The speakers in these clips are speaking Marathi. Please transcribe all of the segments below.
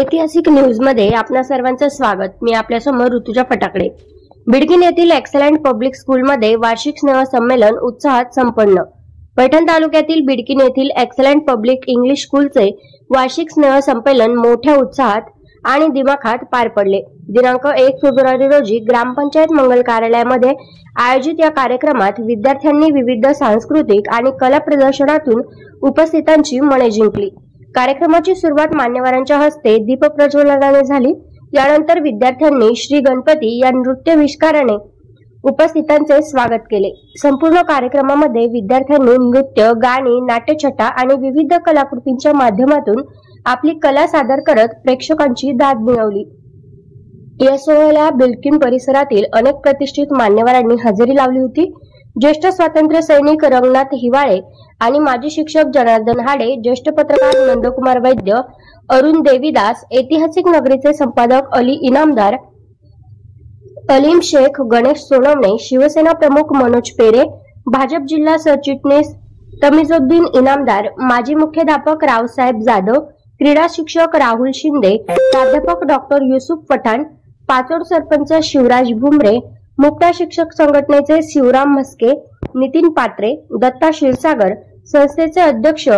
ऐतिहासिक न्यूजमध्ये आपणा सर्वांचं स्वागत। मी आपल्यासमोर ऋतुजा फटाकडे। बिडकीन येथील एक्सलंट पब्लिक स्कूलमध्ये वार्षिक स्नेह संमेलन उत्साहात संपन्न। पैठण तालुक्यातील बिडकीन येथील एक्सलंट पब्लिक इंग्लिश स्कूलचे वार्षिक स्नेह संमेलन मोठ्या उत्साहात आणि दिमाखात पार पडले। दिनांक 1 फेब्रुवारी रोजी ग्रामपंचायत मंगल कार्यालयामध्ये आयोजित या कार्यक्रमात विद्यार्थ्यांनी विविध सांस्कृतिक आणि कला प्रदर्शनातून उपस्थितांची मने जिंकली। कार्यक्रमाची सुरुवात मान्यवरांच्या हस्ते दीप प्रज्वलनाने झाली। यानंतर विद्यार्थ्यांनी श्री गणपती या नृत्य विष्काराने उपस्थितांचे स्वागत केले। संपूर्ण कार्यक्रमामध्ये विद्यार्थ्यांनी नृत्य, गाणी, नाट्यछटा आणि विविध कलाकृतींच्या माध्यमातून आपली कला सादर करत प्रेक्षकांची दाद मिळवली। या सोहळ्याला बिडकीन परिसरातील अनेक प्रतिष्ठित मान्यवरांनी हजेरी लावली होती। ज्येष्ठ स्वातंत्र्य सैनिक रंगनाथ हिवाळे आणि माजी शिक्षक जनार्दन हाडे, ज्येष्ठ पत्रकार नंदकुमार वैद्य, अरुण देवीदास, ऐतिहासिक नगरीचे संपादक अली इनामदार, अलीम शेख, गणेश सोनवणे, शिवसेना प्रमुख मनोज पेरे, भाजप जिल्हा सरचिटणीस तमीजुद्दीन इनामदार, माजी मुख्याध्यापक रावसाहेब जाधव, क्रीडा शिक्षक राहुल शिंदे, प्राध्यापक डॉक्टर युसुफ पठाण, पाचोड सरपंच शिवराज भुमरे, मुक्ता शिक्षक संघटनेचे शिवराम म्हस्के, नितीन पात्रे, दत्ता क्षीरसागर, संस्थेचे अध्यक्ष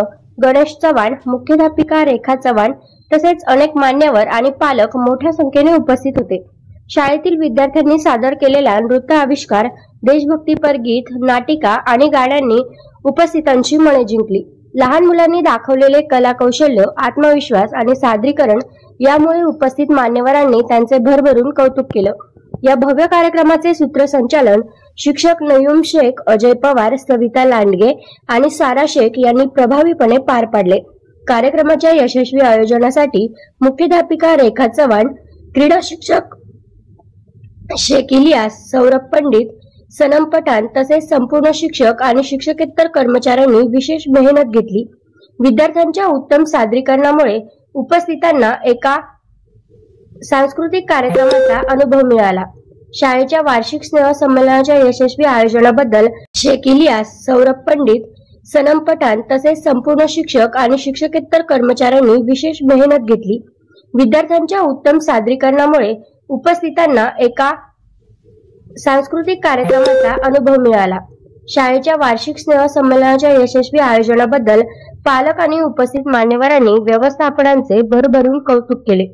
गणेश चव्हाण, मुख्याध्यापिका रेखा चव्हाण तसेच अनेक मान्यवर आणि पालक मोठ्या संख्येने उपस्थित होते। शाळेतील विद्यार्थ्यांनी सादर केलेला नृत्य आविष्कार, देशभक्तीपर गीत, नाटिका आणि गाण्यांनी उपस्थितांची मने जिंकली। लहान मुलांनी दाखवलेले कला कौशल्य, आत्मविश्वास आणि सादरीकरण यामुळे उपस्थित मान्यवरांनी त्यांचे भरभरून कौतुक केलं। या भव्य कार्यक्रमाचे सूत्रसंचालन शिक्षक नयूम शेख, अजय पवार, सविता लांडगे आणि सारा शेख यांनी प्रभावीपणे पार पाडले। कार्यक्रमाच्या यशस्वी आयोजनासाठी मुख्याध्यापिका रेखा चव्हाण, क्रीडा शिक्षक शेख इलियास, सौरभ पंडित, सनम पठाण तसेच संपूर्ण शिक्षक आणि शिक्षकेतर कर्मचाऱ्यांनी विशेष मेहनत घेतली। विद्यार्थ्यांच्या उत्तम सादरीकरणामुळे उपस्थितांना एका सांस्कृतिक कार्यक्रमाचा अनुभव मिळाला। शाळेच्या वार्षिक स्नेह संमेलनाच्या यशस्वी आयोजनाबद्दल शेख इलियास, सौरभ पंडित, सनम पठाण तसेच संपूर्ण शिक्षक आणि शिक्षकेतर कर्मचाऱ्यांनी विशेष मेहनत घेतली। विद्यार्थ्यांच्या उत्तम सादरीकरणामुळे उपस्थितांना एका सांस्कृतिक कार्यक्रमाचा अनुभव मिळाला। शाळेच्या वार्षिक स्नेह संमेलनाच्या यशस्वी आयोजनाबद्दल पालक आणि उपस्थित मान्यवरांनी व्यवस्थापनाचे भरभरून कौतुक केले।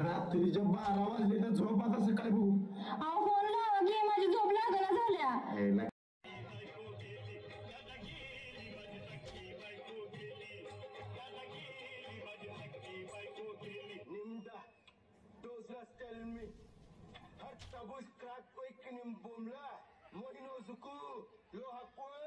रात्रीच्या 12 वाजले तर झोप आता सकाळी बघू. अहो फोन लावा की माझी झोप लागला झाल्या. Tell me, hatta bus crack koi kinim bomla, mohino zuku, lo hakwe.